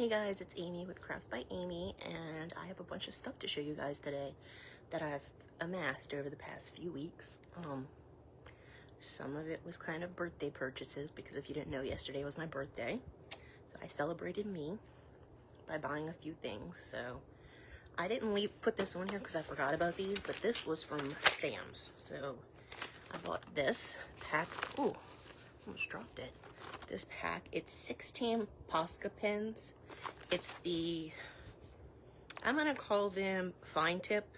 Hey guys, it's Amy with Crafts by Amy, and I have a bunch of stuff to show you guys today that I've amassed over the past few weeks. Some of it was kind of birthday purchases, because if you didn't know, yesterday was my birthday. So I celebrated me by buying a few things. So I didn't put this on here because I forgot about these, but this was from Sam's. So I bought this pack. Ooh, almost dropped it. This pack, it's 16 Posca pens. It's the, I'm gonna call them fine tip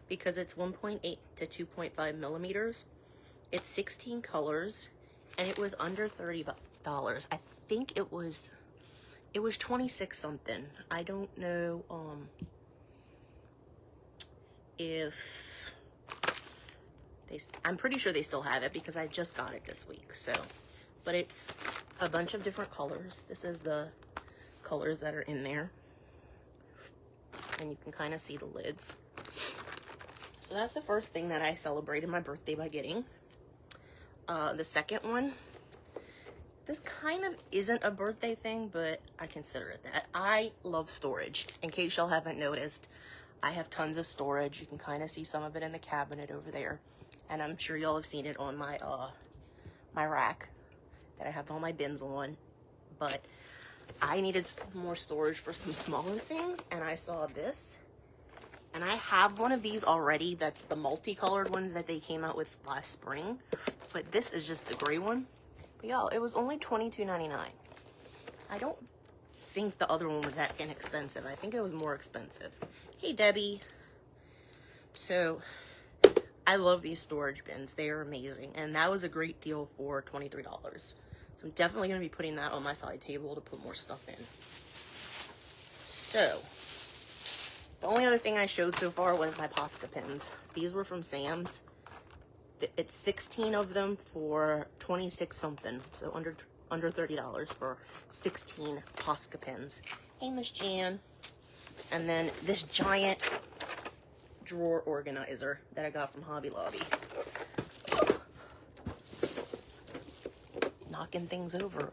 because it's 1.8 to 2.5 millimeters. It's 16 colors and it was under $30. I think it was 26 something. I don't know if I'm pretty sure they still have it because I just got it this week. So, but it's a bunch of different colors. This is the colors that are in there, and you can kind of see the lids. So that's the first thing that I celebrated my birthday by getting. The second one, this kind of isn't a birthday thing, but I consider it that. I love storage. In case y'all haven't noticed, I have tons of storage. You can kind of see some of it in the cabinet over there, and I'm sure y'all have seen it on my my rack that I have all my bins on. But I needed more storage for some smaller things, and I saw this, and I have one of these already. That's the multicolored ones that they came out with last spring, but this is just the gray one. But y'all, it was only $22.99. I don't think the other one was that inexpensive. I think it was more expensive. Hey Debbie. So I love these storage bins. They are amazing, and that was a great deal for $23. So I'm definitely going to be putting that on my side table to put more stuff in. So, the only other thing I showed so far was my Posca pens. These were from Sam's. It's 16 of them for 26 something. So under $30 for 16 Posca pens. Hey, Miss Jan. And then this giant drawer organizer that I got from Hobby Lobby. Knocking things over.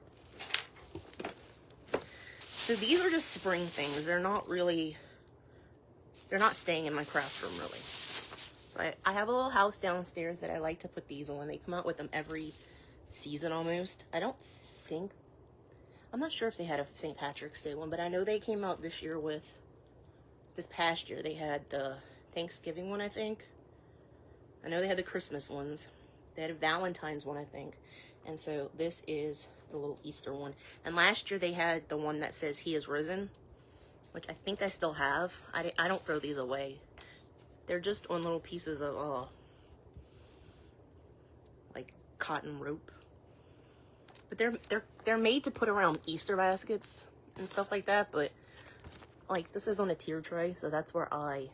So these are just spring things. They're not staying in my craft room really. So I have a little house downstairs that I like to put these on. They come out with them every season almost. I'm not sure if they had a St. Patrick's Day one, but I know they came out this past year. They had the Thanksgiving one, I think. I know they had the Christmas ones. They had a Valentine's one, I think. And so this is the little Easter one. And last year they had the one that says He is Risen, which I think I still have. I don't throw these away. They're just on little pieces of like cotton rope. But they're made to put around Easter baskets and stuff like that, but like this is on a tier tray, so that's where I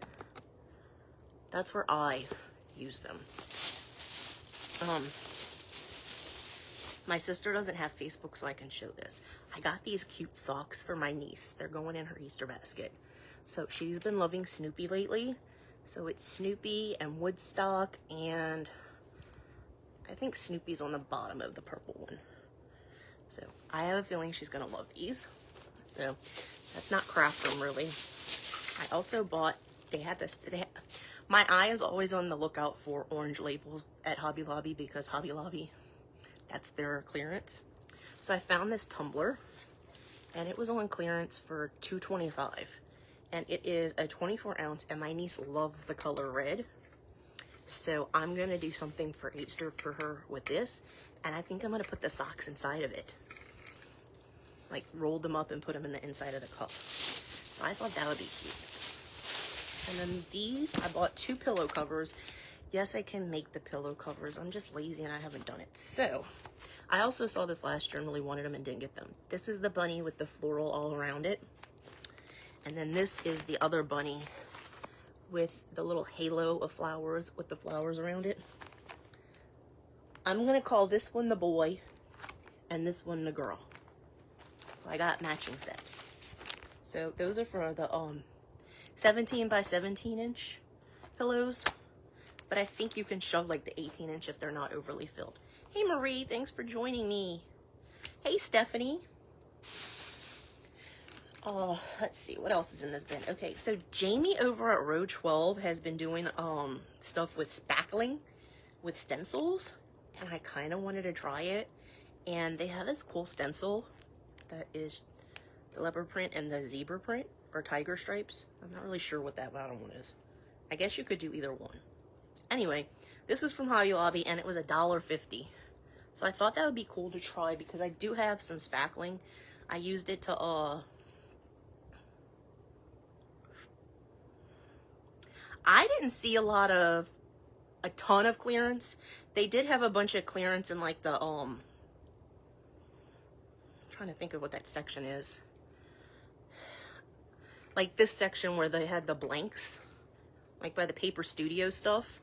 use them. My sister doesn't have Facebook, so I can show this. I got these cute socks for my niece. They're going in her Easter basket. So she's been loving Snoopy lately. So it's Snoopy and Woodstock, and I think Snoopy's on the bottom of the purple one. So I have a feeling she's gonna love these. So that's not craft room really. I also bought, my eye is always on the lookout for orange labels at Hobby Lobby because Hobby Lobby, that's their clearance. So I found this tumbler, and it was on clearance for $2.25, and it is a 24 ounce, and my niece loves the color red. So I'm gonna do something for Easter for her with this, and I think I'm gonna put the socks inside of it, like roll them up and put them in the inside of the cup. So I thought that would be cute. And then these, I bought 2 pillow covers. Yes, I can make the pillow covers. I'm just lazy and I haven't done it. So I also saw this last year and really wanted them and didn't get them. This is the bunny with the floral all around it. And then this is the other bunny with the little halo of flowers with the flowers around it. I'm gonna call this one the boy and this one the girl. So I got matching sets. So those are for the 17 by 17 inch pillows. But I think you can shove like the 18 inch if they're not overly filled. Hey Marie, thanks for joining me. Hey Stephanie. Oh, let's see, what else is in this bin? Okay, so Jamie over at Row 12 has been doing stuff with spackling with stencils, and I kind of wanted to try it. And they have this cool stencil that is the leopard print and the zebra print, or tiger stripes. I'm not really sure what that bottom one is. I guess you could do either one. Anyway, this is from Hobby Lobby, and it was $1.50. So I thought that would be cool to try because I do have some spackling. I used it to I didn't see a ton of clearance. They did have a bunch of clearance in like the I'm trying to think of what that section is. Like this section where they had the blanks, like by the Paper Studio stuff.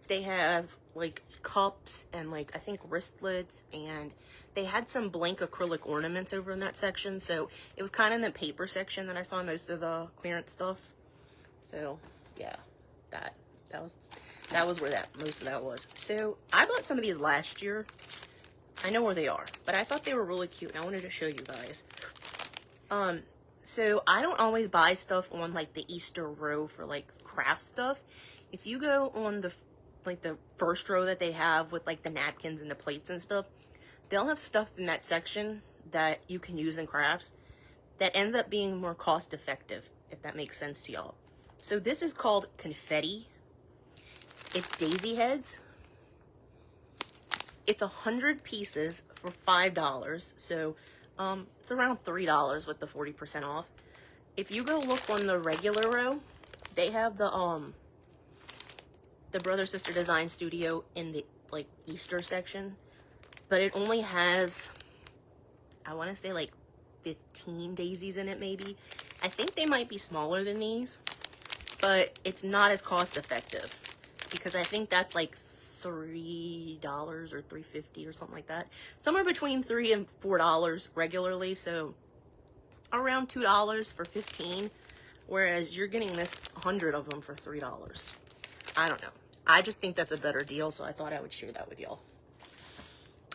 They have like cups and like I think wristlets, and they had some blank acrylic ornaments over in that section. So it was kind of in the paper section that I saw most of the clearance stuff. So yeah, that was where most of that was. So I bought some of these last year. I know where they are, but I thought they were really cute and I wanted to show you guys. So I don't always buy stuff on like the Easter row for like craft stuff. If you go on the first row that they have with like the napkins and the plates and stuff, they'll have stuff in that section that you can use in crafts that ends up being more cost effective, if that makes sense to y'all. So this is called confetti. It's daisy heads. It's 100 pieces for $5. So it's around $3 with the 40% off. If you go look on the regular row, they have the Brother Sister Design Studio in the like Easter section, but it only has, I want to say like 15 daisies in it maybe. I think they might be smaller than these, but it's not as cost effective because I think that's like $3 or $3.50 or something like that. Somewhere between $3 and $4 regularly, so around $2 for 15, whereas you're getting this 100 of them for $3. I don't know. I just think that's a better deal, so I thought I would share that with y'all.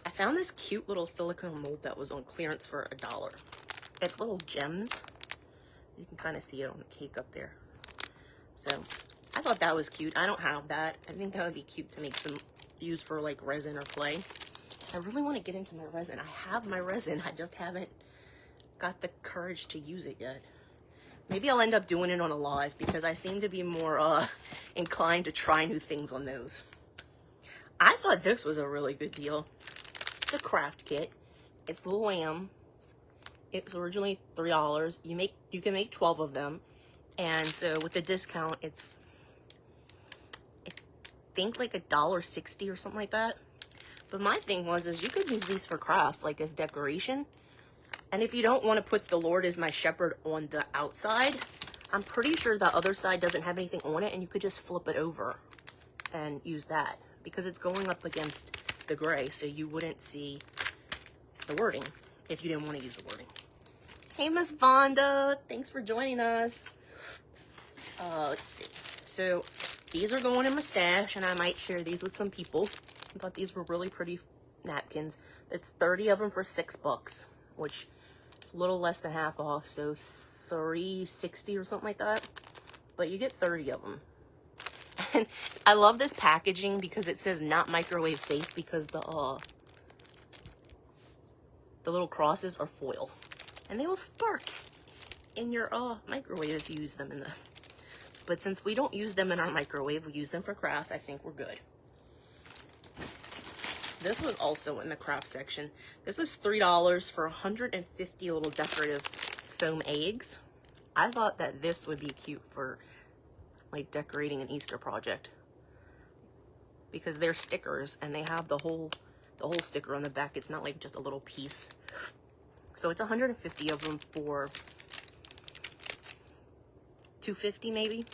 I found this cute little silicone mold that was on clearance for $1. It's little gems. You can kind of see it on the cake up there. So I thought that was cute. I don't have that. I think that would be cute to make some use for like resin or clay. I really want to get into my resin. I have my resin. I just haven't got the courage to use it yet. Maybe I'll end up doing it on a live because I seem to be more inclined to try new things on those. I thought this was a really good deal. It's a craft kit. It's lamb. It was originally $3. You can make 12 of them, and so with the discount, it's I think like $1.60 or something like that. But my thing is you could use these for crafts, like as decoration. And if you don't want to put the Lord is my shepherd on the outside, I'm pretty sure the other side doesn't have anything on it, and you could just flip it over and use that because it's going up against the gray, so you wouldn't see the wording if you didn't want to use the wording. Hey, Miss Vonda, thanks for joining us. Let's see. So these are going in my stash, and I might share these with some people. I thought these were really pretty napkins. It's 30 of them for $6, which a little less than half off, so $3.60 or something like that. But you get 30 of them. And I love this packaging because it says not microwave safe because the little crosses are foil. And they will spark in your microwave if you use them in the... But since we don't use them in our microwave, we use them for crafts, I think we're good. This was also in the craft section. This was $3 for 150 little decorative foam eggs. I thought that this would be cute for like decorating an Easter project because they're stickers and they have the whole sticker on the back. It's not like just a little piece. So it's 150 of them for $2.50 maybe.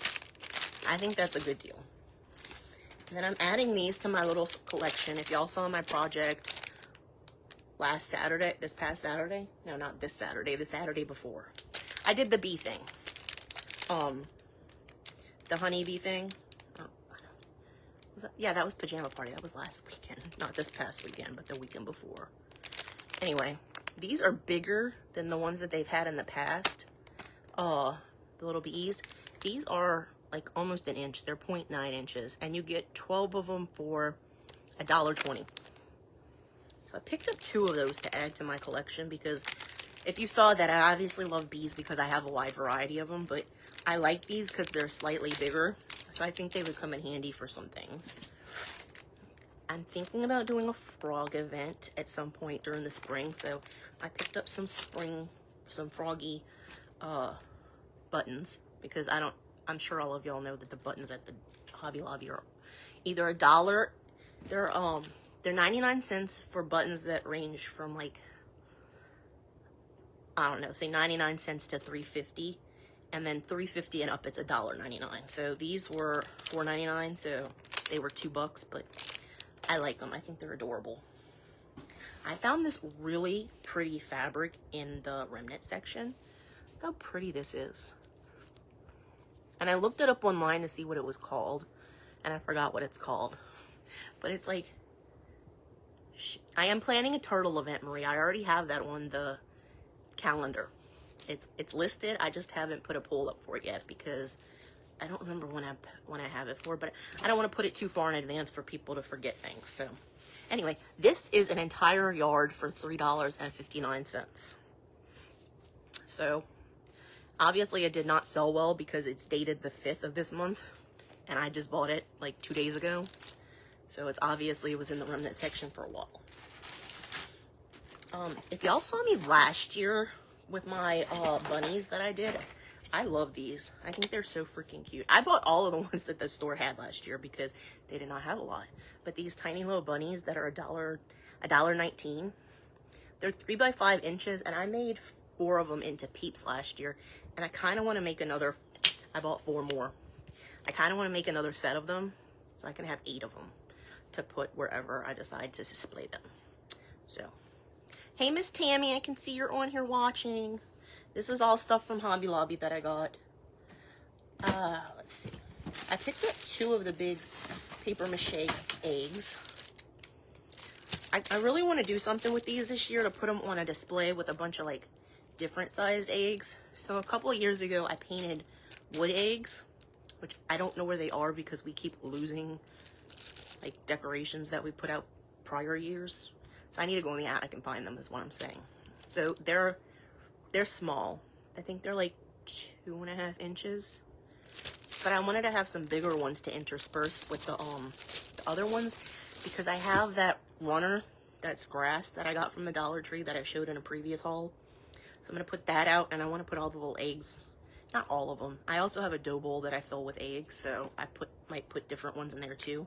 I think that's a good deal. And then I'm adding these to my little collection. If y'all saw my project this past Saturday. No, not this Saturday, the Saturday before. I did the bee thing. The honeybee thing. Yeah, that was pajama party. That was last weekend. Not this past weekend, but the weekend before. Anyway, These are bigger than the ones that they've had in the past. The little bees. These are like almost an inch. They're 0.9 inches. And you get 12 of them for $1.20. So I picked up 2 of those to add to my collection because if you saw that, I obviously love bees because I have a wide variety of them, but I like these because they're slightly bigger. So I think they would come in handy for some things. I'm thinking about doing a frog event at some point during the spring. So I picked up some froggy buttons because I'm sure all of y'all know that the buttons at the Hobby Lobby are either $1. They're 99 cents for buttons that range from like, I don't know, say 99 cents to $3.50, and then $3.50 and up it's $1.99. So these were $4.99, so they were $2, but I like them. I think they're adorable. I found this really pretty fabric in the remnant section. Look how pretty this is. And I looked it up online to see what it was called, and I forgot what it's called. But it's like, I am planning a turtle event, Marie. I already have that on the calendar. It's listed. I just haven't put a poll up for it yet because I don't remember when I have it for, but I don't want to put it too far in advance for people to forget things. So anyway, this is an entire yard for $3.59. So obviously it did not sell well because it's dated the 5th of this month and I just bought it like 2 days ago. So it was in the remnant section for a while. If y'all saw me last year with my bunnies that I did, I love these. I think they're so freaking cute. I bought all of the ones that the store had last year because they did not have a lot. But these tiny little bunnies that are $1.19, they're 3 by 5 inches, and I made 4 of them into Peeps last year. And I kind of want to make another. I bought 4 more. I kind of want to make another set of them so I can have 8 of them to put wherever I decide to display them. So, hey, Miss Tammy, I can see you're on here watching. This is all stuff from Hobby Lobby that I got. Let's see. I picked up 2 of the big paper mache eggs. I really want to do something with these this year to put them on a display with a bunch of like different sized eggs. So a couple of years ago, I painted wood eggs, which I don't know where they are because we keep losing like decorations that we put out prior years. So I need to go in the attic and find them is what I'm saying. So they're small. I think they're like 2.5 inches. But I wanted to have some bigger ones to intersperse with the other ones because I have that runner that's grass that I got from the Dollar Tree that I showed in a previous haul. So I'm going to put that out and I want to put all the little eggs. Not all of them. I also have a dough bowl that I fill with eggs, so I might put different ones in there too.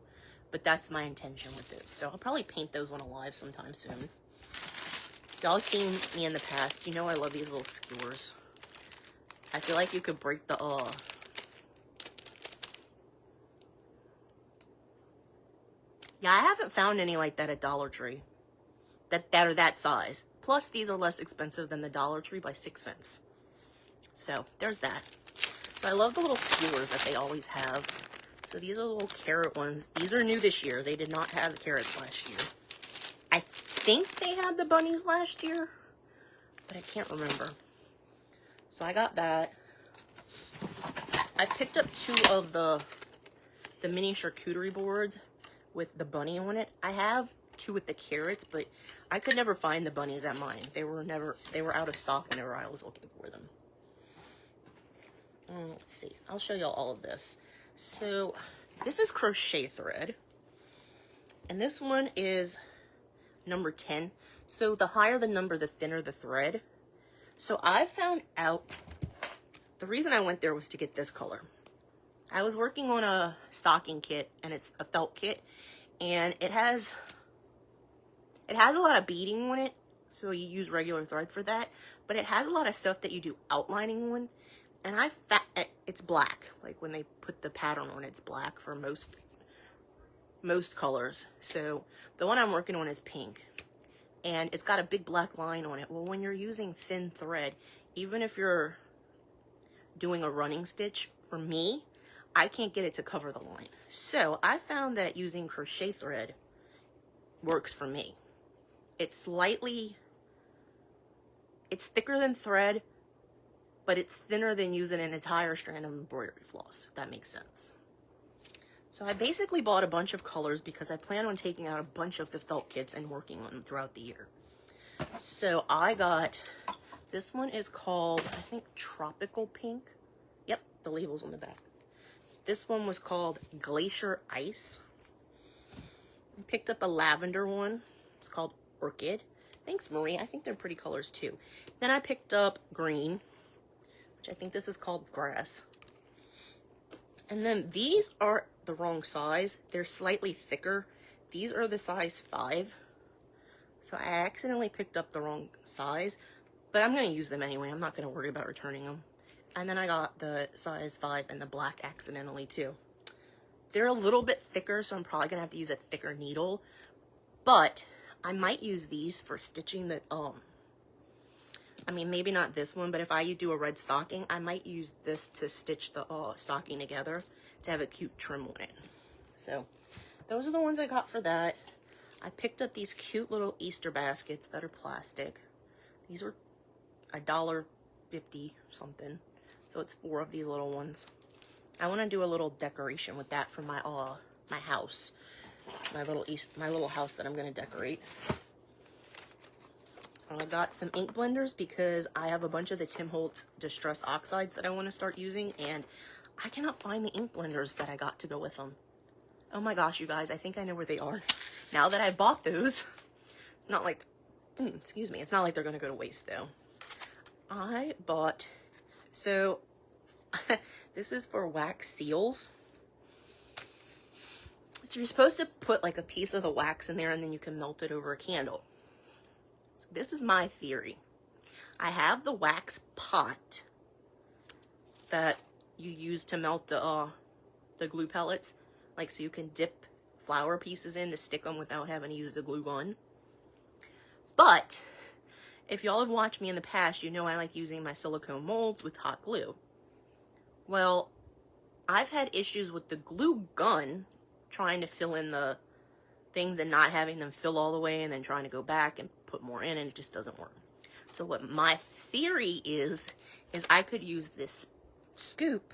But that's my intention with those. So I'll probably paint those one alive sometime soon. Y'all have seen me in the past. You know I love these little skewers. I feel like you could break the, yeah, I haven't found any like that at Dollar Tree. That are that size. Plus, these are less expensive than the Dollar Tree by 6 cents. So, there's that. So, I love the little skewers that they always have. So, these are the little carrot ones. These are new this year. They did not have the carrots last year. I think they had the bunnies last year, but I can't remember. So, I got that. I picked up 2 of the mini charcuterie boards with the bunny on it. I have 2 with the carrots, but I could never find the bunnies at mine. They were out of stock whenever I was looking for them. Let's see. I'll show y'all all of this. So this is crochet thread, and this one is number 10. So the higher the number, the thinner the thread. So I found out the reason I went there was to get this color. I was working on a stocking kit, and it's a felt kit, and it has a lot of beading on it, so you use regular thread for that, but it has a lot of stuff that you do outlining on, and it's black. Like when they put the pattern on, it's black for most colors. So the one I'm working on is pink, and it's got a big black line on it. Well, when you're using thin thread, even if you're doing a running stitch, for me, I can't get it to cover the line. So I found that using crochet thread works for me. It's slightly It's thicker than thread, but it's thinner than using an entire strand of embroidery floss, if that makes sense. So I basically bought a bunch of colors because I plan on taking out a bunch of the felt kits and working on them throughout the year. So I got, this one is called, I think, Tropical Pink. Yep, the label's on the back. This one was called Glacier Ice. I picked up a lavender one. It's called Orchid. Thanks, Marie. I think they're pretty colors too. Then I picked up green, which I think this is called Grass. And then these are the wrong size. They're slightly thicker. These are the size 5. So I accidentally picked up the wrong size, but I'm going to use them anyway. I'm not going to worry about returning them. And then I got the size 5 and the black accidentally too. They're a little bit thicker, so I'm probably going to have to use a thicker needle. But I might use these for stitching the, I mean, maybe not this one, but if I do a red stocking, I might use this to stitch the stocking together to have a cute trim on it. So those are the ones I got for that. I picked up these cute little Easter baskets that are plastic. These were $1.50 something. So it's 4 of these little ones. I want to do a little decoration with that for my my house. My little house that I'm going to decorate. I got some ink blenders because I have a bunch of the Tim Holtz Distress Oxides that I want to start using, and I cannot find the ink blenders that I got to go with them. Oh my gosh, you guys, I think I know where they are. Now that I bought those, it's not like, excuse me, it's not like they're going to go to waste though. I bought, so this is for wax seals. So you're supposed to put like a piece of the wax in there and then you can melt it over a candle. So this is my theory. I have the wax pot that you use to melt the glue pellets, like so you can dip flower pieces in to stick them without having to use the glue gun. But if y'all have watched me in the past, you know I like using my silicone molds with hot glue. Well, I've had issues with the glue gun trying to fill in the things and not having them fill all the way and then trying to go back and put more in, and it just doesn't work. So what my theory is I could use this scoop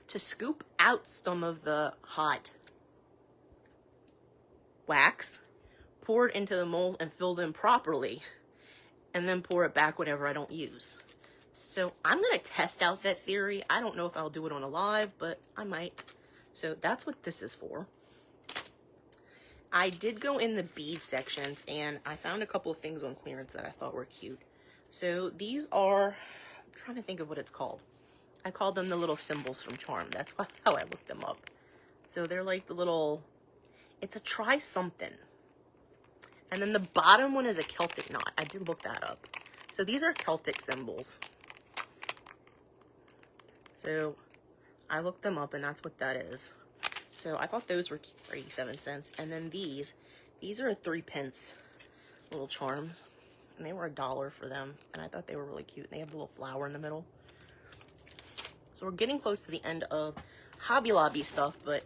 to scoop out some of the hot wax, pour it into the molds and fill them properly, and then pour it back whatever I don't use. So I'm going to test out that theory. I don't know if I'll do it on a live, but I might. So that's what this is for. I did go in the bead sections and I found a couple of things on clearance that I thought were cute. So these are, I'm trying to think of what it's called. I called them the little symbols from Charm. That's how I looked them up. So they're like the little, it's a try something. And then the bottom one is a Celtic knot. I did look that up. So these are Celtic symbols. So I looked them up and that's what that is. So I thought those were cute for 87 cents. And then these are 3-pence little charms. And they were $1 for them. And I thought they were really cute. And they have a little flower in the middle. So we're getting close to the end of Hobby Lobby stuff, but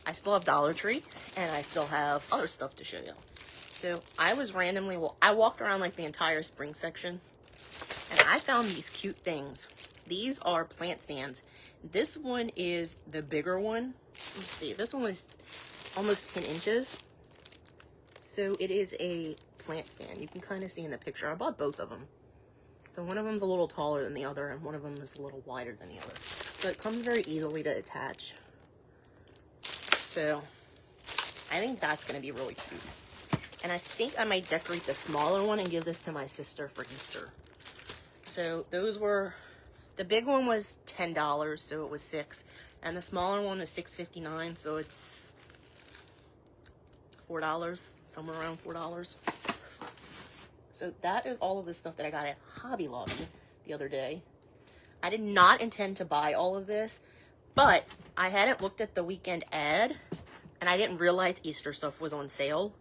I still have Dollar Tree and I still have other stuff to show you. So I was randomly, I walked around like the entire spring section and I found these cute things. These are plant stands. This one is the bigger one. Let's see, this one was almost 10 inches. So it is a plant stand. You can kind of see in the picture. I bought both of them. So one of them's a little taller than the other and one of them is a little wider than the other. So it comes very easily to attach. So I think that's going to be really cute. And I think I might decorate the smaller one and give this to my sister for Easter. So those were, the big one was $10, so it was $6. And the smaller one is $6.59, so it's $4, somewhere around $4. So that is all of the stuff that I got at Hobby Lobby the other day. I did not intend to buy all of this, but I hadn't looked at the weekend ad, and I didn't realize Easter stuff was on sale.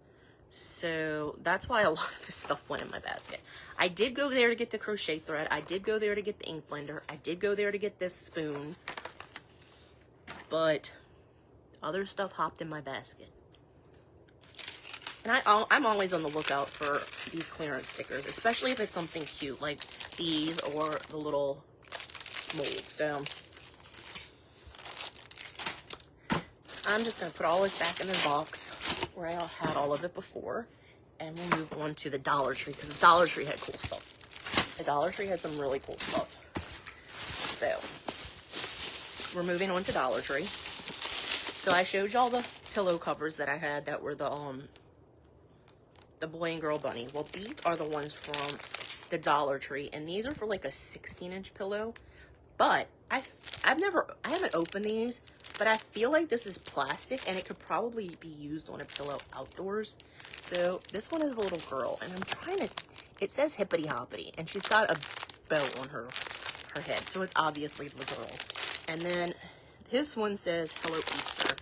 So that's why a lot of this stuff went in my basket. I did go there to get the crochet thread. I did go there to get the ink blender. I did go there to get this spoon. But other stuff hopped in my basket. And I'm always on the lookout for these clearance stickers, especially if it's something cute like these or the little mold. So I'm just going to put all this back in the box where I had all of it before. And we'll move on to the Dollar Tree, because the Dollar Tree had cool stuff. The Dollar Tree had some really cool stuff. So we're moving on to Dollar Tree. So I showed y'all the pillow covers that I had that were the boy and girl bunny. Well, these are the ones from the Dollar Tree, and these are for like a 16-inch pillow. But I haven't opened these, but I feel like this is plastic and it could probably be used on a pillow outdoors. So this one is a little girl, and I'm trying to, it says hippity hoppity, and she's got a bow on her head, so it's obviously the girl. And then this one says Hello Easter,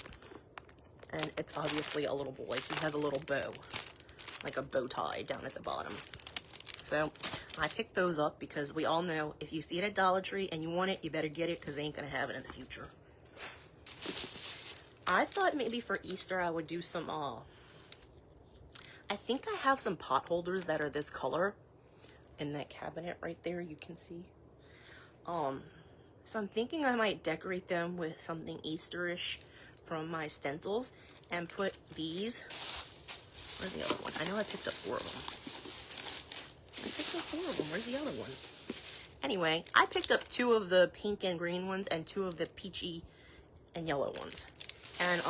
and it's obviously a little boy. He has a little bow, like a bow tie down at the bottom. So I picked those up because we all know if you see it at Dollar Tree and you want it, you better get it, because they ain't gonna have it in the future. I thought maybe for Easter I would do some, I think I have some pot holders that are this color in that cabinet right there, you can see. So I'm thinking I might decorate them with something Easterish from my stencils and put these. Where's the other one? I know I picked up 4 of them. I picked up 4 of them. Where's the other one? Anyway, I picked up 2 of the pink and green ones and 2 of the peachy and yellow ones. And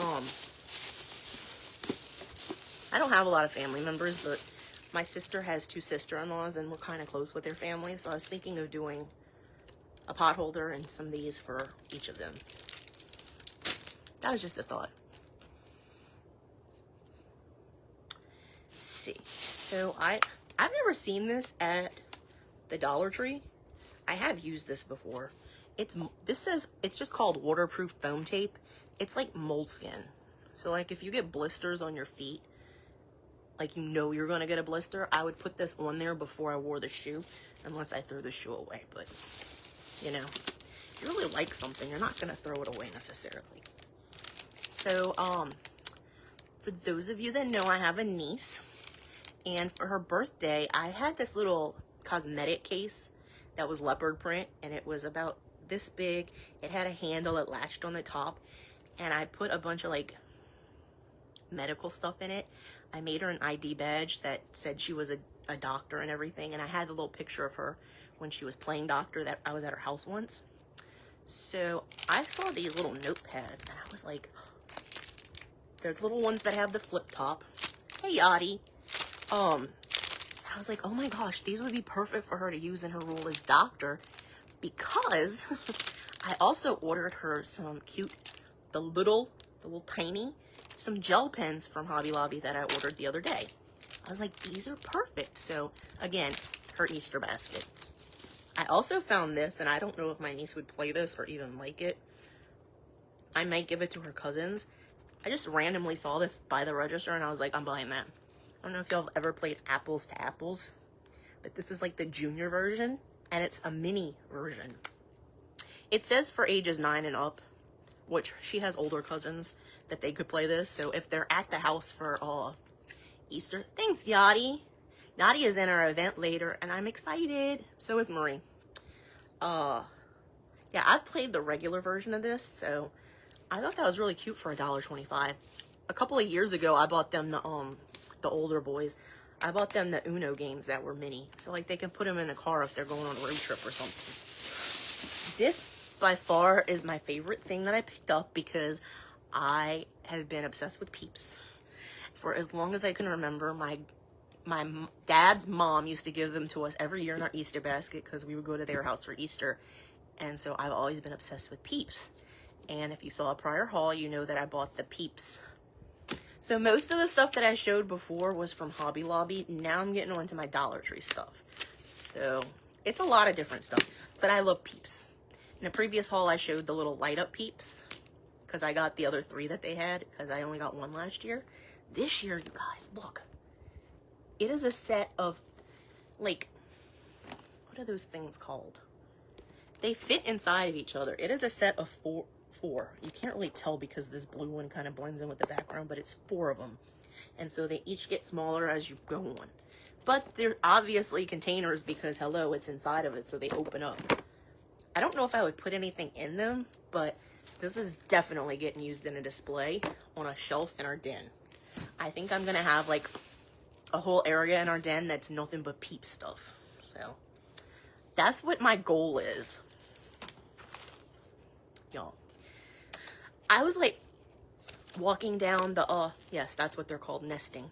I don't have a lot of family members, but my sister has 2 sister-in-laws and we're kind of close with their family. So I was thinking of doing a pot holder and some of these for each of them. That was just a thought. Let's see. So I've never seen this at the Dollar Tree. I have used this before. This says it's just called waterproof foam tape. It's like moleskin. So like if you get blisters on your feet, like you know you're gonna get a blister, I would put this on there before I wore the shoe, unless I threw the shoe away. But you know, if you really like something, you're not gonna throw it away necessarily. So for those of you that know, I have a niece, and for her birthday I had this little cosmetic case that was leopard print, and it was about this big. It had a handle that latched on the top, and I put a bunch of like medical stuff in it. I made her an ID badge that said she was a doctor and everything, and I had a little picture of her when she was playing doctor that I was at her house once. So I saw these little notepads and I was like, they're the little ones that have the flip top. Hey Yachty. I was like, oh my gosh, these would be perfect for her to use in her role as doctor, because I also ordered her some cute, the little tiny, some gel pens from Hobby Lobby that I ordered the other day. I was like, these are perfect. So again, her Easter basket. I also found this, and I don't know if my niece would play this or even like it. I might give it to her cousins. I just randomly saw this by the register and I was like, I'm buying that. I don't know if y'all have ever played Apples to Apples, but this is like the junior version, and it's a mini version. It says for ages 9 and up, which she has older cousins that they could play this. So if they're at the house for Easter, thanks Yachty. Yachty is in our event later, and I'm excited. So is Marie. Yeah, I've played the regular version of this, so I thought that was really cute for $1.25. A couple of years ago, I bought them the older boys. I bought them the Uno games that were mini, so like they can put them in a car if they're going on a road trip or something. This by far is my favorite thing that I picked up, because I have been obsessed with Peeps for as long as I can remember. My dad's mom used to give them to us every year in our Easter basket because we would go to their house for Easter. And so I've always been obsessed with Peeps. And if you saw a prior haul, you know that I bought the Peeps. So most of the stuff that I showed before was from Hobby Lobby. Now I'm getting on to my Dollar Tree stuff. So it's a lot of different stuff, but I love Peeps. In the previous haul, I showed the little light up Peeps because I got the other 3 that they had because I only got 1 last year. This year, you guys, look. It is a set of, like, what are those things called? They fit inside of each other. It is a set of four. You can't really tell because this blue one kind of blends in with the background, but it's 4 of them. And so they each get smaller as you go on. But they're obviously containers because, hello, it's inside of it, so they open up. I don't know if I would put anything in them, but this is definitely getting used in a display on a shelf in our den. I think I'm gonna have like a whole area in our den that's nothing but Peep stuff. So that's what my goal is. Y'all, I was like walking down the, yes, that's what they're called, nesting.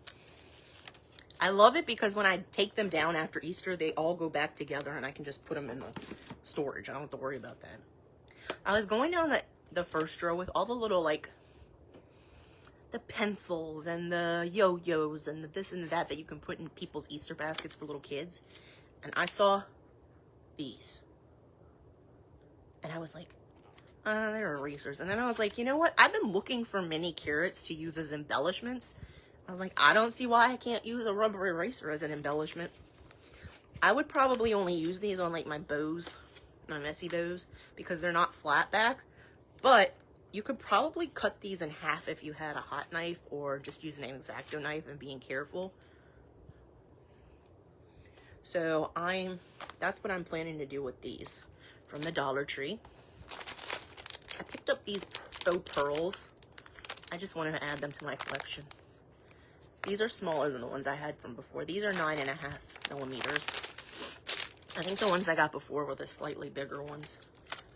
I love it because when I take them down after Easter, they all go back together and I can just put them in the storage. I don't have to worry about that. I was going down the first row with all the little, like, the pencils and the yo-yos and the this and that that you can put in people's Easter baskets for little kids. And I saw these. And I was like, they're erasers. And then I was like, you know what? I've been looking for mini carrots to use as embellishments. I was like, I don't see why I can't use a rubber eraser as an embellishment. I would probably only use these on like my bows, my messy bows, because they're not flat back. But you could probably cut these in half if you had a hot knife or just using an X-Acto knife and being careful. So that's what I'm planning to do with these from the Dollar Tree. I picked up these faux pearls. I just wanted to add them to my collection. These are smaller than the ones I had from before. These are 9.5 millimeters. I think the ones I got before were the slightly bigger ones.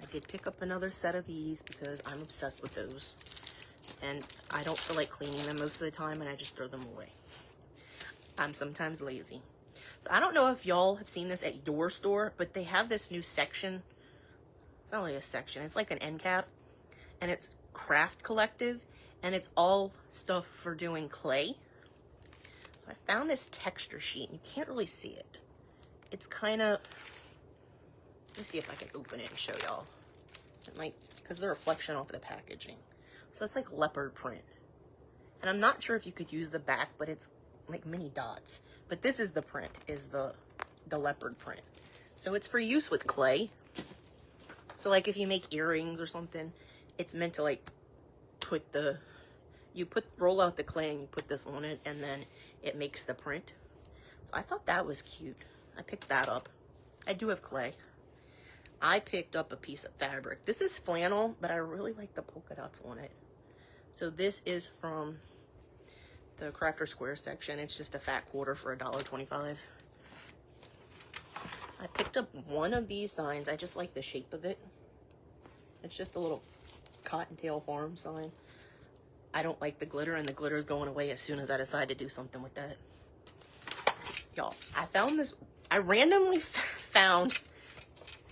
I did pick up another set of these because I'm obsessed with those. And I don't feel like cleaning them most of the time, and I just throw them away. I'm sometimes lazy. So I don't know if y'all have seen this at your store, but they have this new section. It's not really a section. It's like an end cap. And it's Craft Collective. And it's all stuff for doing clay. I found this texture sheet, and you can't really see it. It's kind of, let me see if I can open it and show y'all. It might, because the reflection off of the packaging. So it's like leopard print. And I'm not sure if you could use the back, but it's like mini dots. But this is the print, is the leopard print. So it's for use with clay. So like if you make earrings or something, it's meant to like put the, roll out the clay and you put this on it, and then it makes the print. So I thought that was cute. I picked that up. I do have clay. I picked up a piece of fabric. This is flannel, but I really like the polka dots on it. So this is from the Crafter Square section. It's just a fat quarter for $1.25. I picked up one of these signs. I just like the shape of it. It's just a little Cottontail Farm sign. I don't like the glitter, and the glitter is going away as soon as I decide to do something with that. Y'all, I found this, I randomly found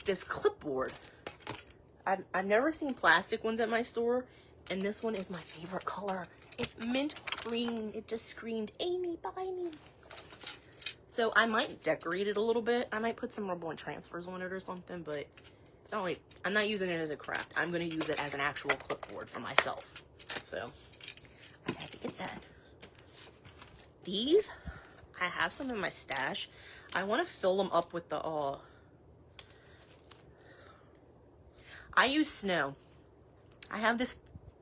this clipboard. I've never seen plastic ones at my store, and this one is my favorite color. It's mint green. It just screamed, Amy, buy me. So I might decorate it a little bit. I might put some rub-on transfers on it or something, but it's not like, I'm not using it as a craft. I'm going to use it as an actual clipboard for myself. So I had to get that. These, I have some in my stash. I want to fill them up with the, I use snow. I have this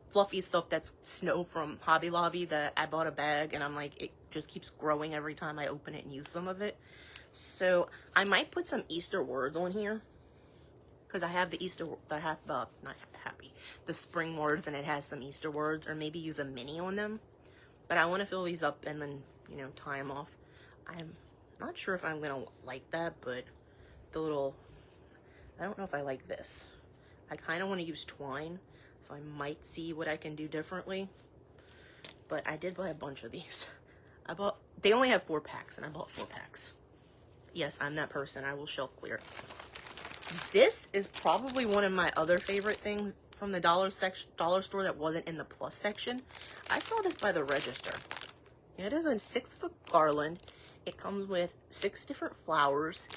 fluffy stuff that's snow from Hobby Lobby that I bought a bag, and I'm like, it just keeps growing every time I open it and use some of it. So I might put some Easter words on here, because I have the Easter, the spring words, and it has some Easter words, or maybe use a mini on them. But I want to fill these up and then, you know, tie them off. I'm not sure if I'm going to like that, but the little, I don't know if I like this. I kind of want to use twine, so I might see what I can do differently. But I did buy a bunch of these. They only have 4 packs, and I bought 4 packs. Yes, I'm that person. I will shelf clear. This is probably one of my other favorite things from the dollar store that wasn't in the plus section. I saw this by the register. It is a 6-foot garland. It comes with 6 different flowers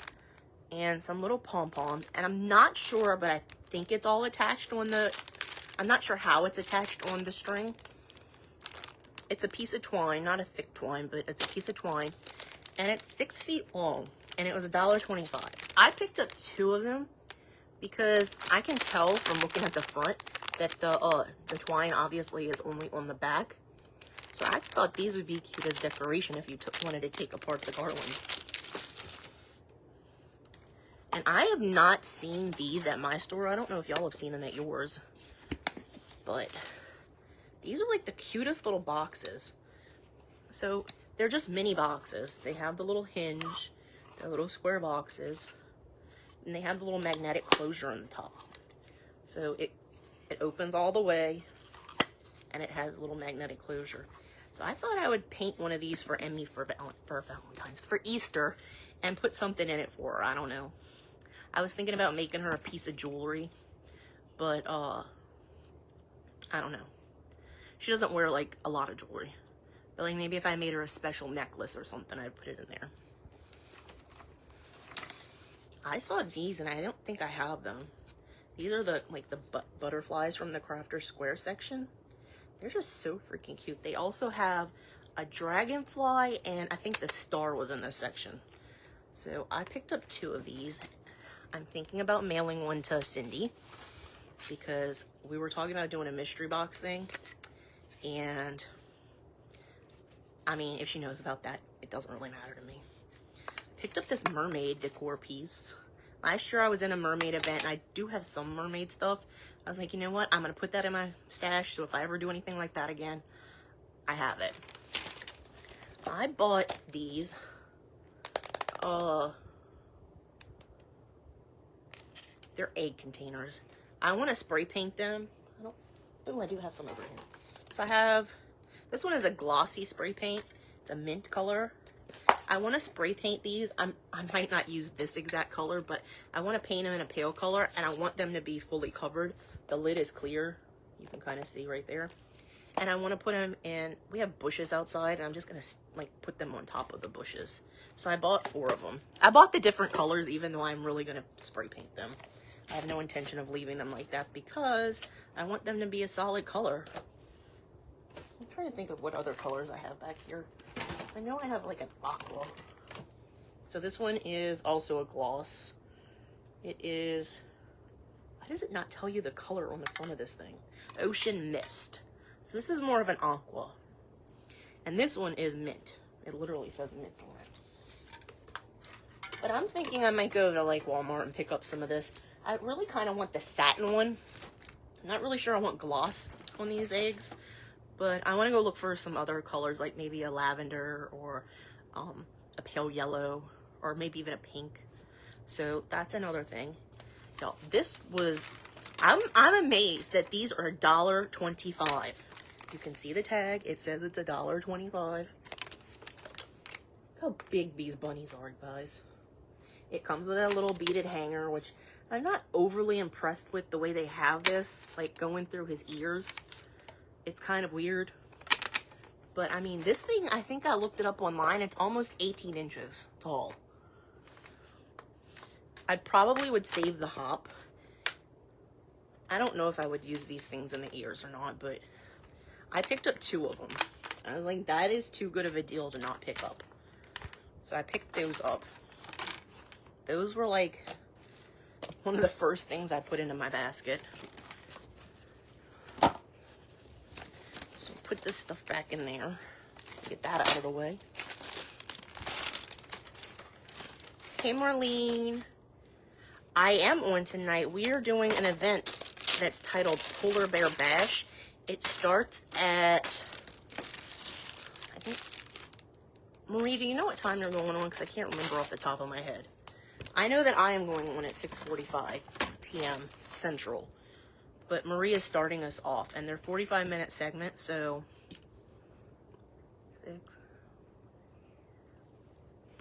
and some little pom-poms. And I'm not sure, but I think it's all attached on the, I'm not sure how it's attached on the string. It's a piece of twine, not a thick twine, but it's a piece of twine. And it's 6 feet long, and it was $1.25. I picked up 2 of them because I can tell from looking at the front that the twine obviously is only on the back. So I thought these would be cute as decoration if you wanted to take apart the garland. And I have not seen these at my store. I don't know if y'all have seen them at yours. But these are like the cutest little boxes. So they're just mini boxes. They have the little hinge. They're little square boxes. And they have the little magnetic closure on the top. So it opens all the way. And it has a little magnetic closure. So I thought I would paint one of these for Emmy for Valentine's, for Easter, and put something in it for her. I don't know. I was thinking about making her a piece of jewelry, but I don't know. She doesn't wear like a lot of jewelry. But like maybe if I made her a special necklace or something, I'd put it in there. I saw these and I don't think I have them. These are the butterflies from the Crafter Square section. They're just so freaking cute. They also have a dragonfly, and I think the star was in this section. So I picked up 2 of these. I'm thinking about mailing one to Cindy because we were talking about doing a mystery box thing. And I mean, if she knows about that, it doesn't really matter to me. Picked up this mermaid decor piece. Last year I was in a mermaid event, and I do have some mermaid stuff. I was like, you know what? I'm going to put that in my stash, so if I ever do anything like that again, I have it. I bought these. They're egg containers. I want to spray paint them. I do have some over here. So I have, this one is a glossy spray paint. It's a mint color. I want to spray paint these. I might not use this exact color, but I want to paint them in a pale color, and I want them to be fully covered. The lid is clear. You can kind of see right there. And I want to put them in, we have bushes outside, and I'm just going to like put them on top of the bushes. So I bought 4 of them. I bought the different colors, even though I'm really going to spray paint them. I have no intention of leaving them like that because I want them to be a solid color. I'm trying to think of what other colors I have back here. I know I have like an aqua. So this one is also a gloss. It is, why does it not tell you the color on the front of this thing? Ocean Mist. So this is more of an aqua. And this one is mint. It literally says mint on it. But I'm thinking I might go to like Walmart and pick up some of this. I really kind of want the satin one. I'm not really sure I want gloss on these eggs. But I want to go look for some other colors, like maybe a lavender or a pale yellow, or maybe even a pink. So that's another thing. Y'all, this was, I'm amazed that these are $1.25. You can see the tag. It says it's $1.25. Look how big these bunnies are, guys. It comes with a little beaded hanger, which I'm not overly impressed with the way they have this, like going through his ears. It's kind of weird. But I mean, this thing, I think I looked it up online. It's almost 18 inches tall. I probably would save the hop. I don't know if I would use these things in the ears or not, but I picked up 2 of them. I was like, that is too good of a deal to not pick up. So I picked those up. Those were like one of the first things I put into my basket. Put this stuff back in there. Get that out of the way. Hey, Marlene. I am on tonight. We are doing an event that's titled Polar Bear Bash. It starts at, I think, Marie, do you know what time you're going on? Because I can't remember off the top of my head. I know that I am going on at 6:45 p.m. Central. But Marie is starting us off, and they're 45-minute segments, so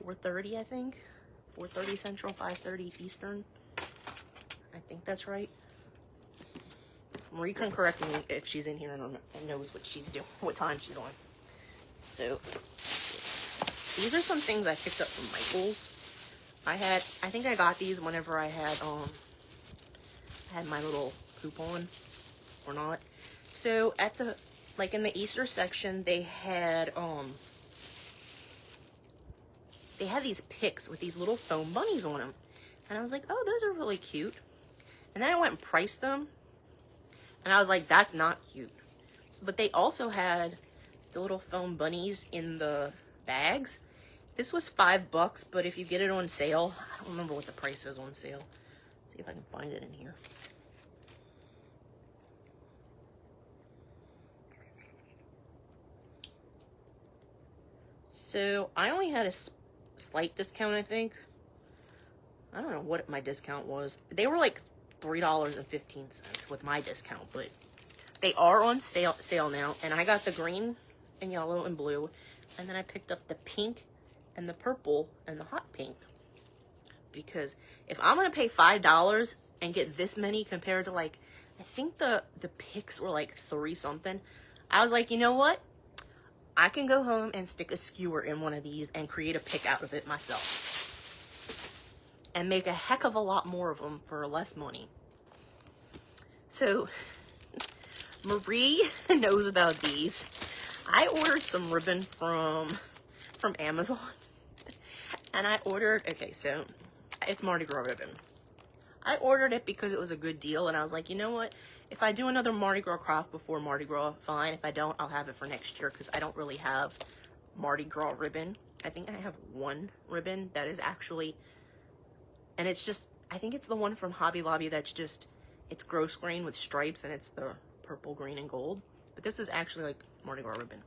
4:30, I think. 4:30 Central, 5:30 Eastern. I think that's right. Marie can correct me if she's in here and knows what she's doing, what time she's on. So these are some things I picked up from Michael's. I think I got these whenever I had my little coupon or not. So at the, like in the Easter section, they had these picks with these little foam bunnies on them. And I was like, oh, those are really cute. And then I went and priced them. And I was like, that's not cute. So, but they also had the little foam bunnies in the bags. This was $5, but if you get it on sale, I don't remember what the price is on sale. See if I can find it in here. So I only had a slight discount, I think. I don't know what my discount was. They were like $3.15 with my discount, but they are on sale now. And I got the green and yellow and blue. And then I picked up the pink and the purple and the hot pink. Because if I'm going to pay $5 and get this many compared to like, I think the picks were like 3 something. I was like, you know what? I can go home and stick a skewer in one of these and create a pick out of it myself. And make a heck of a lot more of them for less money. So, Marie knows about these. I ordered some ribbon from Amazon. And I ordered, okay, so it's Mardi Gras ribbon. I ordered it because it was a good deal. And I was like, you know what? If I do another Mardi Gras craft before Mardi Gras, fine. If I don't, I'll have it for next year because I don't really have Mardi Gras ribbon. I think I have one ribbon that is actually, and it's just, I think it's the one from Hobby Lobby that's just, it's gross green with stripes and it's the purple, green, and gold. But this is actually like Mardi Gras ribbon.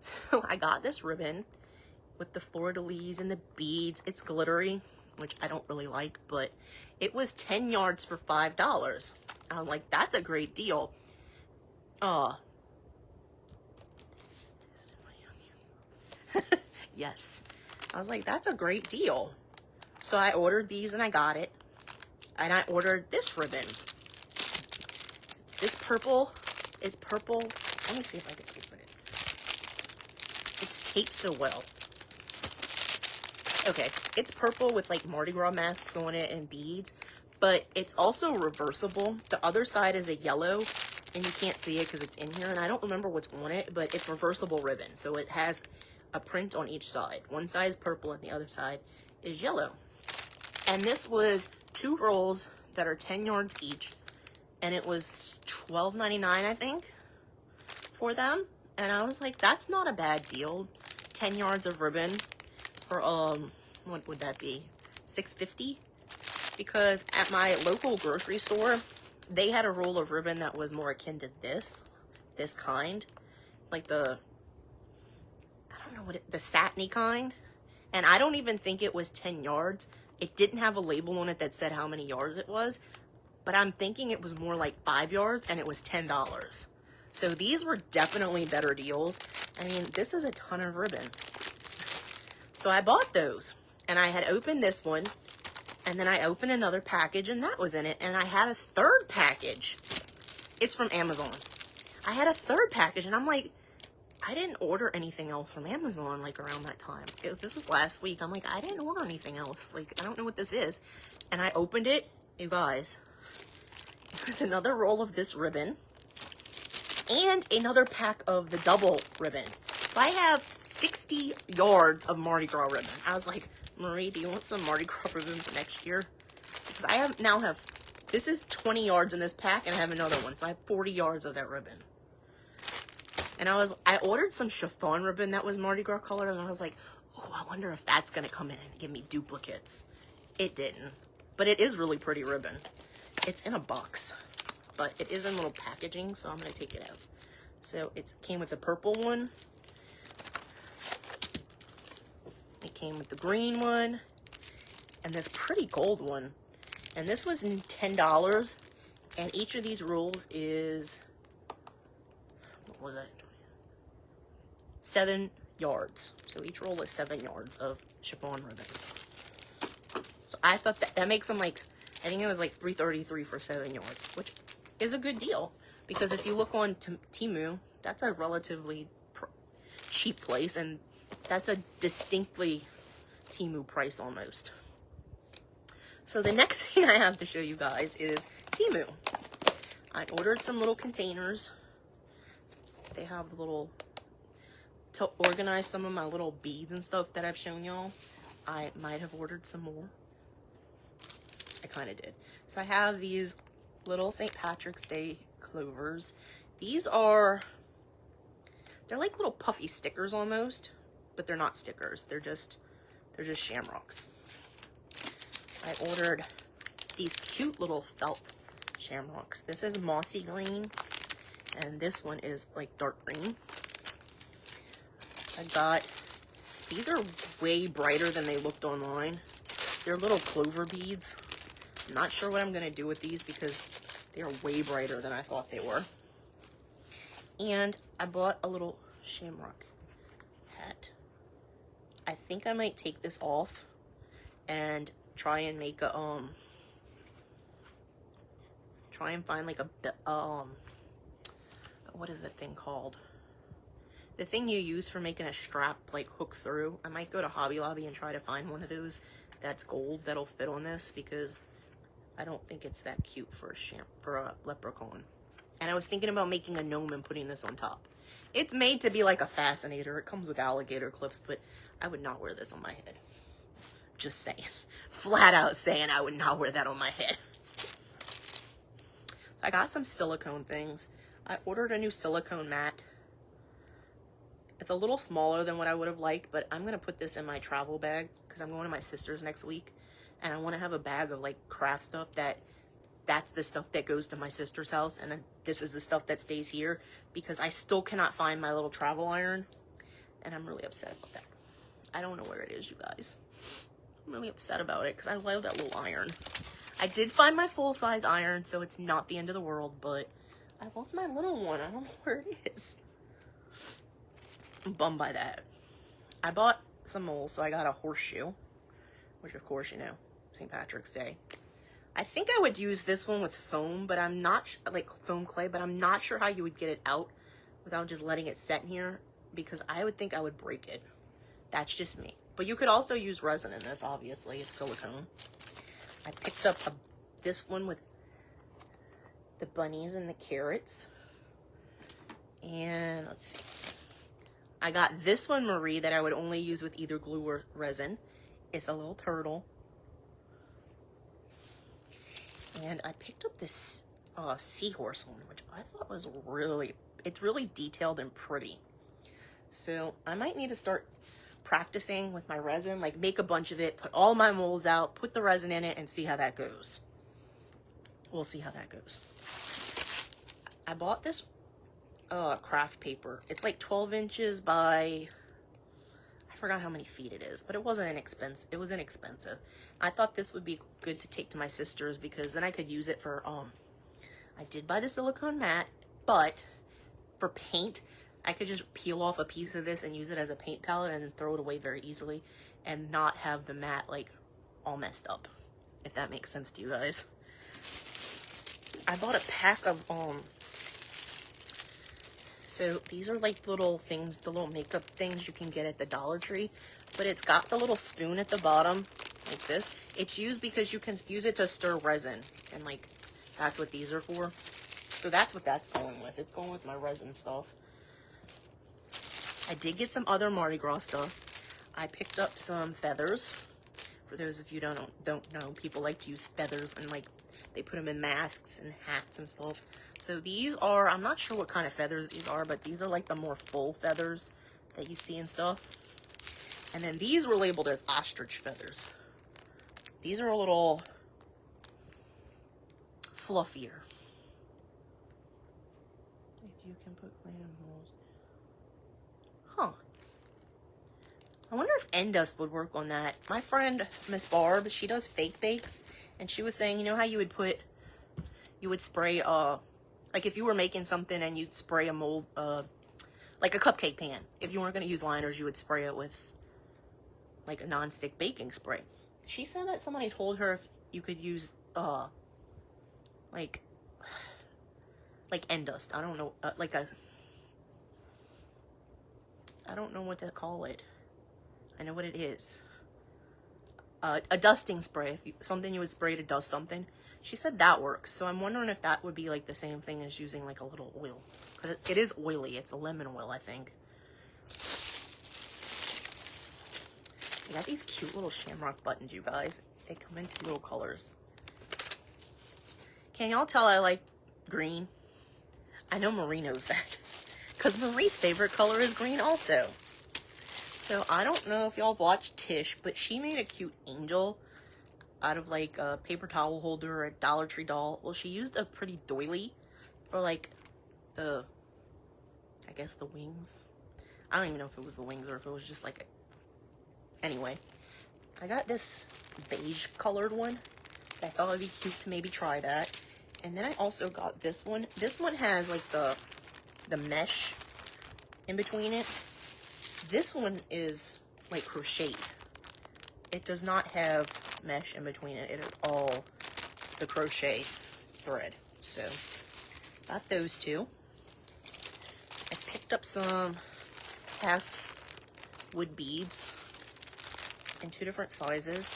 So I got this ribbon with the fleur-de-lis and the beads. It's glittery, which I don't really like, but it was 10 yards for $5. I'm like, that's a great deal. Yes. I was like, that's a great deal. So I ordered these and I got it. And I ordered this ribbon. This purple is purple. Let me see if I can open it. It's taped so well. Okay, it's purple with like Mardi Gras masks on it and beads, but it's also reversible. The other side is a yellow, and you can't see it because it's in here, and I don't remember what's on it, but it's reversible ribbon, so it has a print on each side. One side is purple, and the other side is yellow. And this was 2 rolls that are 10 yards each, and it was $12.99, I think, for them. And I was like, that's not a bad deal. 10 yards of ribbon for, what would that be? $6.50? Because at my local grocery store, they had a roll of ribbon that was more akin to this kind. Like the, I don't know what the satiny kind. And I don't even think it was 10 yards. It didn't have a label on it that said how many yards it was. But I'm thinking it was more like 5 yards and it was $10. So these were definitely better deals. I mean, this is a ton of ribbon. So I bought those, and I had opened this one, and then I opened another package, and that was in it, and I had a third package. It's from Amazon. I had a third package, and I'm like, I didn't order anything else from Amazon, like, around that time. This was last week. I'm like, I didn't order anything else. Like, I don't know what this is. And I opened it. You guys, it was another roll of this ribbon, and another pack of the double ribbon. So I have 60 yards of Mardi Gras ribbon. I was like, Marie, do you want some Mardi Gras ribbon for next year? Because I now have, this is 20 yards in this pack, and I have another one. So I have 40 yards of that ribbon. And I ordered some chiffon ribbon that was Mardi Gras color, and I was like, oh, I wonder if that's going to come in and give me duplicates. It didn't. But it is really pretty ribbon. It's in a box, but it is in little packaging, so I'm going to take it out. So it came with the purple one. It came with the green one and this pretty gold one. And this was $10. And each of these rolls is, what was that? 7 yards. So each roll is 7 yards of chiffon ribbon. So I thought that makes them like, I think it was like $3.33 for 7 yards, which is a good deal. Because if you look on Temu, that's a relatively cheap place, and that's a distinctly Temu price almost. So the next thing I have to show you guys is Temu. I ordered some little containers. They have the little, to organize some of my little beads and stuff that I've shown y'all. I might have ordered some more. I kind of did. So I have these little St. Patrick's Day clovers. These are They're like little puffy stickers almost, but they're not stickers. They're just shamrocks. I ordered these cute little felt shamrocks. This is mossy green, and this one is like dark green. I got, these are way brighter than they looked online. They're little clover beads. I'm not sure what I'm gonna do with these because they are way brighter than I thought they were. And I bought a little shamrock hat. I think I might take this off and try and make a try and find like a what is that thing called? The thing you use for making a strap like hook through. I might go to Hobby Lobby and try to find one of those that's gold that'll fit on this, because I don't think it's that cute for a leprechaun. And I was thinking about making a gnome and putting this on top. It's made to be like a fascinator. It comes with alligator clips, but I would not wear this on my head. Just saying. Flat out saying I would not wear that on my head. So I got some silicone things. I ordered a new silicone mat. It's a little smaller than what I would have liked, but I'm going to put this in my travel bag because I'm going to my sister's next week. And I want to have a bag of like craft stuff that's the stuff that goes to my sister's house, and then this is the stuff that stays here, because I still cannot find my little travel iron, and I'm really upset about that. I don't know where it is, you guys. I'm really upset about it because I love that little iron. I did find my full-size iron, so it's not the end of the world, but I love my little one. I don't know where it is. I'm bummed by that. I bought some moles, so I got a horseshoe, which of course, you know, St. Patrick's Day. I think I would use this one with foam, but I'm not, like foam clay, but I'm not sure how you would get it out without just letting it set in here, because I would think I would break it. That's just me. But you could also use resin in this, obviously. It's silicone. I picked up this one with the bunnies and the carrots. And let's see. I got this one, Marie, that I would only use with either glue or resin. It's a little turtle. And I picked up this seahorse one, which I thought was it's really detailed and pretty. So I might need to start practicing with my resin, like make a bunch of it, put all my molds out, put the resin in it, and see how that goes. We'll see how that goes. I bought this craft paper. It's like 12 inches by, I forgot how many feet it is, but it wasn't inexpensive. It was inexpensive. I thought this would be good to take to my sister's, because then I could use it for, I did buy the silicone mat, but for paint, I could just peel off a piece of this and use it as a paint palette and then throw it away very easily and not have the mat like all messed up, if that makes sense to you guys. I bought a pack of, so these are like little things, the little makeup things you can get at the Dollar Tree, but it's got the little spoon at the bottom, like this. It's used because you can use it to stir resin, and like, that's what these are for. So that's what that's going with. It's going with my resin stuff. I did get some other Mardi Gras stuff. I picked up some feathers. For those of you who don't know, people like to use feathers, and like, they put them in masks and hats and stuff. So these are, I'm not sure what kind of feathers these are, but these are like the more full feathers that you see and stuff. And then these were labeled as ostrich feathers. These are a little fluffier. If you can put clay in holes. Huh. I wonder if Endust would work on that. My friend, Miss Barb, she does fake bakes. And she was saying, you know how you would spray, like if you were making something and you'd spray a mold, like a cupcake pan. If you weren't going to use liners, you would spray it with like a non-stick baking spray. She said that somebody told her if you could use, like Endust. I don't know, I don't know what to call it. I know what it is. A dusting spray, something you would spray to dust something. She said that works, so I'm wondering if that would be like the same thing as using like a little oil, because it is oily. It's a lemon oil, I think. I got these cute little shamrock buttons, you guys. They come in 2 little colors. Can y'all tell I like green? I know Marie knows that, because Marie's favorite color is green also. So I don't know if y'all watched Tish, but she made a cute angel out of like a paper towel holder or a Dollar Tree doll. Well, she used a pretty doily for like the, I guess the wings. I don't even know if it was the wings or if it was just like a... Anyway, I got this beige colored one. I thought it'd be cute to maybe try that. And then I also got this one. This one has like the mesh in between it. This one is like crocheted. It does not have mesh in between it. It is all the crochet thread. So got those two. I picked up some half wood beads in 2 different sizes.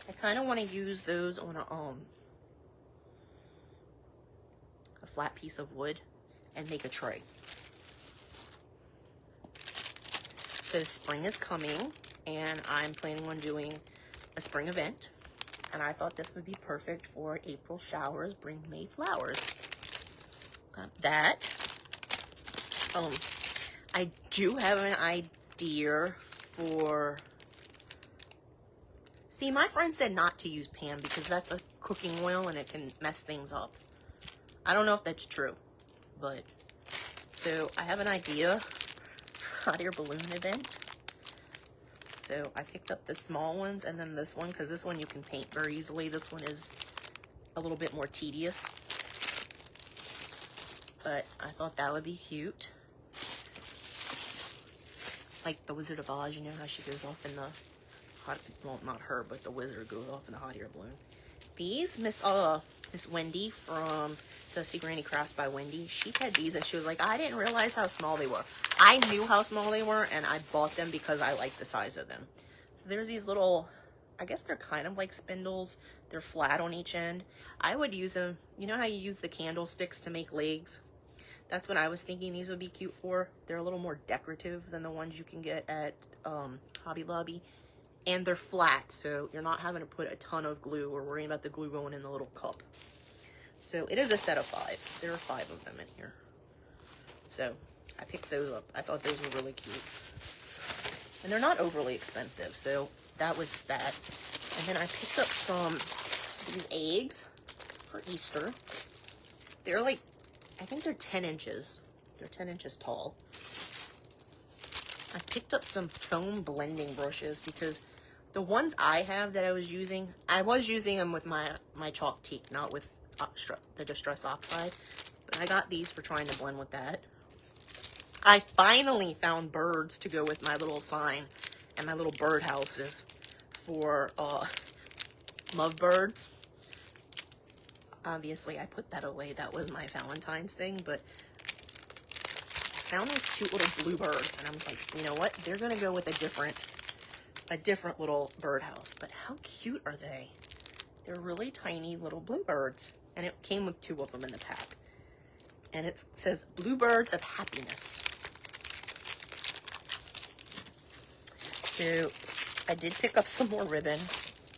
I kind of want to use those on a flat piece of wood and make a tray. So spring is coming and I'm planning on doing a spring event, and I thought this would be perfect for April showers, bring May flowers. Got that. I do have an idea for... See, my friend said not to use Pam because that's a cooking oil and it can mess things up. I don't know if that's true, but... So, I have an idea for a hot air balloon event. So, I picked up the small ones and then this one, because this one you can paint very easily. This one is a little bit more tedious. But I thought that would be cute. Like the Wizard of Oz, you know how she goes off in the hot, well, not her, but the wizard goes off in the hot air balloon. These, Miss Wendy from Dusty Granny Crafts by Wendy, she had these and she was like, I didn't realize how small they were. I knew how small they were and I bought them because I like the size of them. So there's these little, I guess they're kind of like spindles. They're flat on each end. I would use them, you know how you use the candlesticks to make legs? That's what I was thinking these would be cute for. They're a little more decorative than the ones you can get at Hobby Lobby. And they're flat, so you're not having to put a ton of glue or worrying about the glue going in the little cup. So it is a set of 5. There are 5 of them in here. So I picked those up. I thought those were really cute. And they're not overly expensive, so that was that. And then I picked up some these eggs for Easter. They're like, I think they're 10 inches. They're 10 inches tall. I picked up some foam blending brushes because the ones I have that I was using them with my chalk teak, not with the Distress Oxide. But I got these for trying to blend with that. I finally found birds to go with my little sign and my little bird houses for lovebirds. Obviously, I put that away. That was my Valentine's thing, but I found these cute little bluebirds, and I was like, you know what? They're gonna go with a different little birdhouse. But how cute are they? They're really tiny little bluebirds, and it came with 2 of them in the pack. And it says Bluebirds of Happiness. So I did pick up some more ribbon.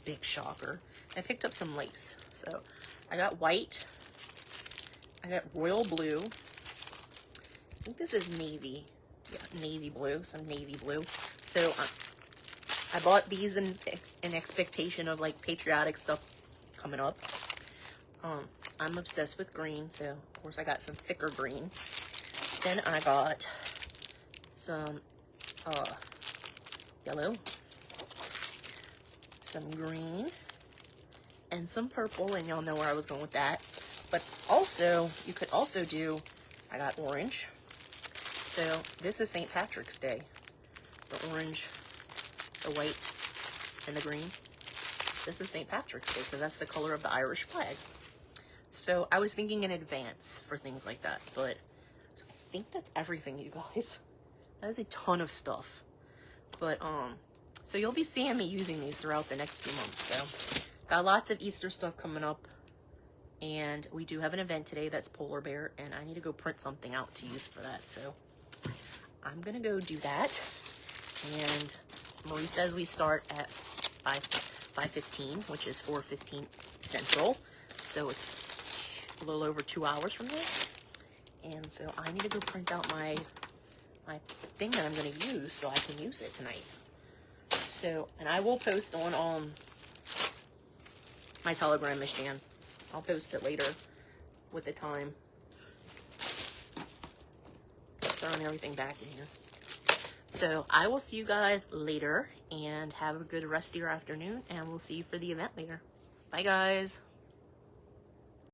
Big shocker. I picked up some lace. So I got white. I got royal blue. I think this is navy. Yeah, navy blue. Some navy blue. So I bought these in expectation of like patriotic stuff coming up. I'm obsessed with green, so of course I got some thicker green. Then I got some yellow, some green, and some purple, and y'all know where I was going with that. But also, you could also do, I got orange. So this is St. Patrick's Day. The orange, the white, and the green. This is St. Patrick's Day because that's the color of the Irish flag. So I was thinking in advance for things like that, but so I think that's everything, you guys. That is a ton of stuff. But so you'll be seeing me using these throughout the next few months. So got lots of Easter stuff coming up, and we do have an event today that's Polar Bear, and I need to go print something out to use for that. So I'm gonna go do that. And Marie says we start at 5:15, which is 4:15 Central. So it's a little over 2 hours from there. And so I need to go print out my my thing that I'm going to use so I can use it tonight. So, and I will post on my Telegram, Miss Jan. I'll post it later with the time. Just throwing everything back in here. So I will see you guys later, and have a good rest of your afternoon, and we'll see you for the event later. Bye, guys.